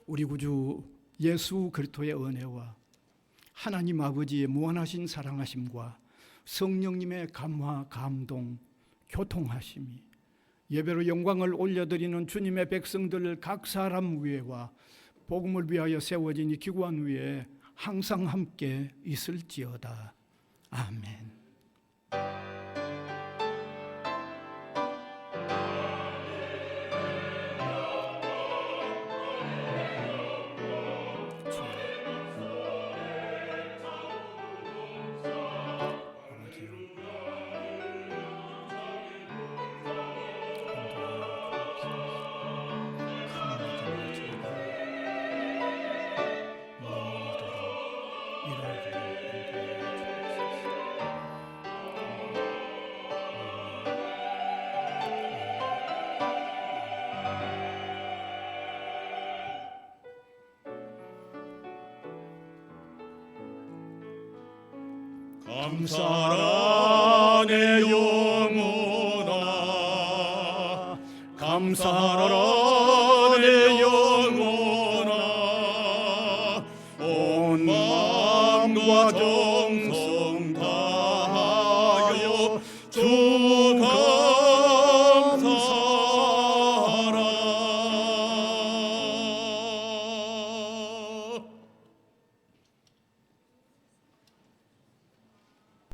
[SPEAKER 2] 우리 구주 예수 그리스도의 은혜와 하나님 아버지의 무한하신 사랑하심과 성령님의 감화, 감동, 교통하심이 예배로 영광을 올려드리는 주님의 백성들 각 사람 위에와 복음을 위하여 세워진 이 기관 위에 항상 함께 있을지어다. 아멘.
[SPEAKER 1] 감사하라 내 영혼아 감사하라 내 영혼아 온 마음과 정성